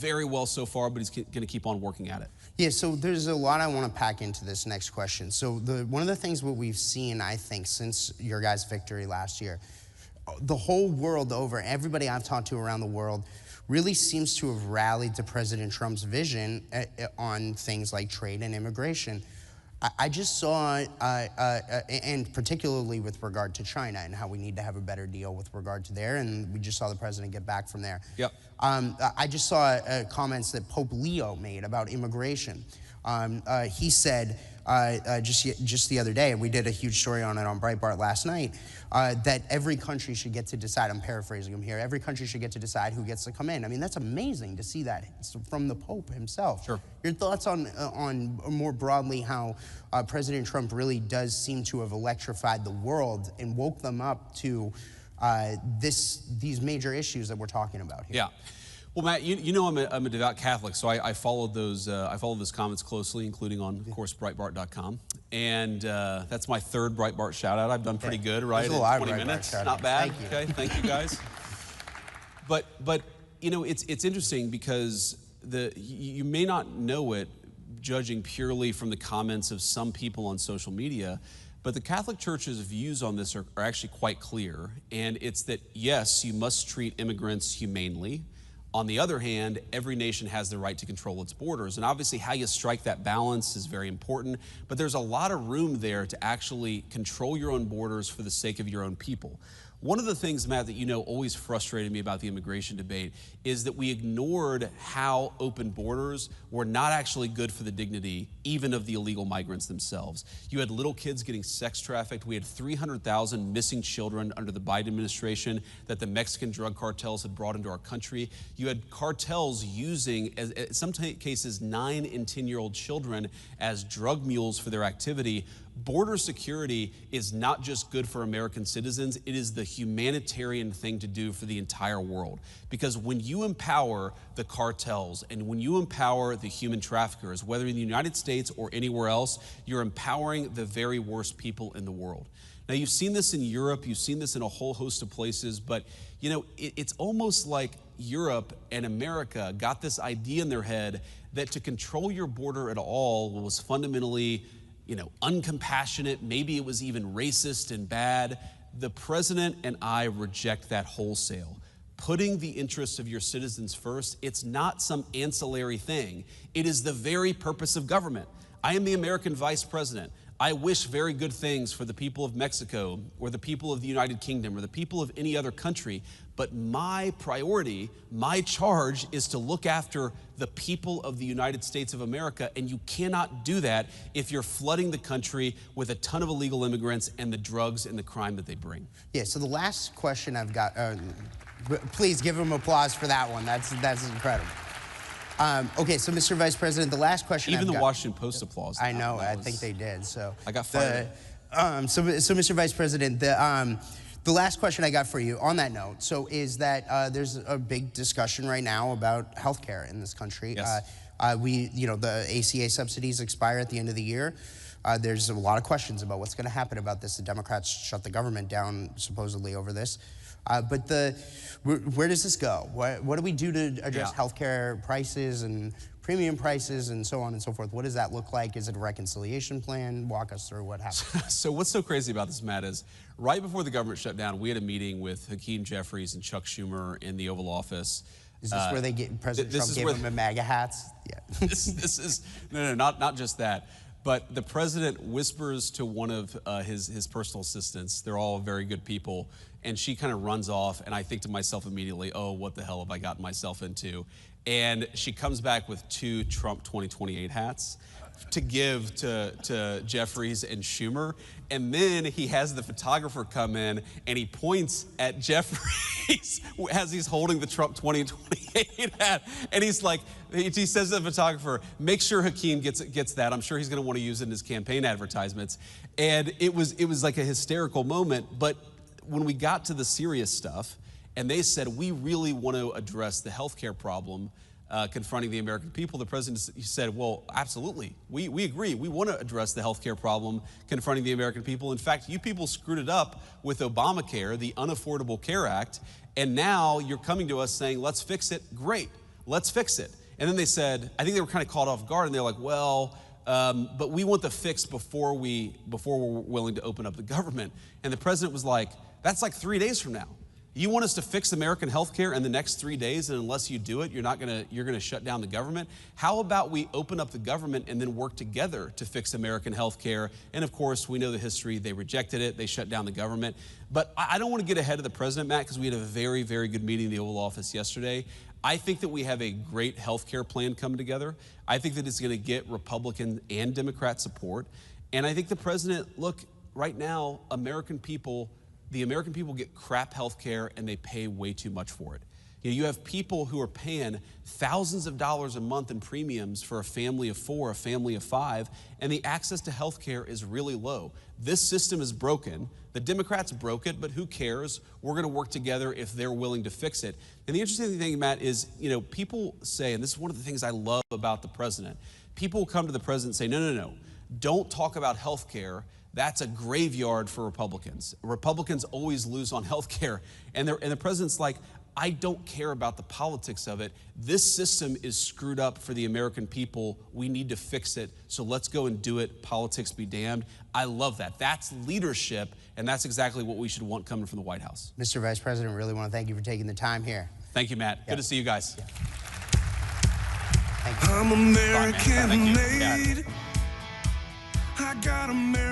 very well so far, but he's going to keep on working at it. Yeah, so there's a lot I want to pack into this next question. So one of the things what we've seen, I think, since your guys' victory last year, the whole world over, everybody I've talked to around the world really seems to have rallied to President Trump's vision on things like trade and immigration. I just saw, and particularly with regard to China and how we need to have a better deal with regard to there, and we just saw the president get back from there. Yep. I just saw comments that Pope Leo made about immigration. He said just the other day, and we did a huge story on it on Breitbart last night, that every country should get to decide, I'm paraphrasing him here, every country should get to decide who gets to come in. I mean, that's amazing to see that from the Pope himself. Sure. Your thoughts on more broadly how President Trump really does seem to have electrified the world and woke them up to these major issues that we're talking about here? Yeah. Well, Matt, you know I'm a devout Catholic, so I followed those comments closely, including on, of course, Breitbart.com. And that's my third Breitbart shout-out. I've done pretty good, right? There's a lot in 20 of minutes. Breitbart Not bad. Thank you. Okay, thank you, guys. But you know, it's interesting because you may not know it, judging purely from the comments of some people on social media, but the Catholic Church's views on this are actually quite clear. And it's that, yes, you must treat immigrants humanely. On the other hand, every nation has the right to control its borders. And obviously how you strike that balance is very important, but there's a lot of room there to actually control your own borders for the sake of your own people. One of the things, Matt, that you know always frustrated me about the immigration debate is that we ignored how open borders were not actually good for the dignity even of the illegal migrants themselves. You had little kids getting sex trafficked. We had 300,000 missing children under the Biden administration that the Mexican drug cartels had brought into our country. You had cartels using, in some cases, 9 and 10-year-old children as drug mules for their activity. Border security is not just good for American citizens, it is the humanitarian thing to do for the entire world. Because when you empower the cartels and when you empower the human traffickers, whether in the United States or anywhere else, you're empowering the very worst people in the world. Now, you've seen this in Europe, you've seen this in a whole host of places, but you know, it's almost like Europe and America got this idea in their head that to control your border at all was fundamentally, you know, uncompassionate, maybe it was even racist and bad. The president and I reject that wholesale. Putting the interests of your citizens first, it's not some ancillary thing. It is the very purpose of government. I am the American vice president. I wish very good things for the people of Mexico or the people of the United Kingdom or the people of any other country, but my priority, my charge is to look after the people of the United States of America, and you cannot do that if you're flooding the country with a ton of illegal immigrants and the drugs and the crime that they bring. Yeah, so the last question I've got, please give him applause for that one. That's incredible. Okay, so Mr. Vice President, the last question Even I've the got, Washington Post applause. I know, I think they did. So I got fired. So Mr. Vice President, the last question I got for you on that note, so is that there's a big discussion right now about healthcare in this country. Yes. You know, the ACA subsidies expire at the end of the year. There's a lot of questions about what's going to happen about this. The Democrats shut the government down supposedly over this. But where does this go? What do we do to address healthcare prices and premium prices and so on and so forth? What does that look like? Is it a reconciliation plan? Walk us through what happened. So what's so crazy about this, Matt, is right before the government shut down, we had a meeting with Hakeem Jeffries and Chuck Schumer in the Oval Office. Is this where President Trump gave them the MAGA hats? Yeah. This is not just that. But the president whispers to one of his personal assistants. They're all very good people. And she kind of runs off. And I think to myself immediately, oh, what the hell have I gotten myself into? And she comes back with 2 Trump 2028 hats to give to Jeffries and Schumer. And then he has the photographer come in and he points at Jeffries as he's holding the Trump 2028 hat. And he's like, he says to the photographer, make sure Hakeem gets that. I'm sure he's going to want to use it in his campaign advertisements. And it was like a hysterical moment. But when we got to the serious stuff, and they said, we really want to address the healthcare problem confronting the American people, the president said, well, absolutely. We agree. We want to address the healthcare problem confronting the American people. In fact, you people screwed it up with Obamacare, the Unaffordable Care Act, and now you're coming to us saying, let's fix it. Great. let's fix it. And then they said, I think they were kind of caught off guard, and they're like, well, but we want the fix before we're willing to open up the government. And the president was like, that's like 3 days from now. You want us to fix American health care in the next 3 days, and unless you do it, you're gonna shut down the government? How about we open up the government and then work together to fix American health care? And of course, we know the history. They rejected it. They shut down the government. But I don't want to get ahead of the president, Matt, because we had a very, very good meeting in the Oval Office yesterday. I think that we have a great health care plan coming together. I think that it's gonna get Republican and Democrat support. And I think the president, look, right now, the American people get crap health care, and they pay way too much for it. You have people who are paying thousands of dollars a month in premiums for a family of 4, a family of 5, and the access to health care is really low. This system is broken. The Democrats broke it, but who cares? We're gonna work together if they're willing to fix it. And the interesting thing, Matt, is people say, and this is one of the things I love about the president, people come to the president and say, no, don't talk about health care. That's a graveyard for Republicans. Republicans always lose on health care. And the president's like, I don't care about the politics of it. This system is screwed up for the American people. We need to fix it. So let's go and do it. Politics be damned. I love that. That's leadership, and that's exactly what we should want coming from the White House. Mr. Vice President, really want to thank you for taking the time here. Thank you, Matt. Good to see you guys. Yeah. Thank you. I'm American made. I got American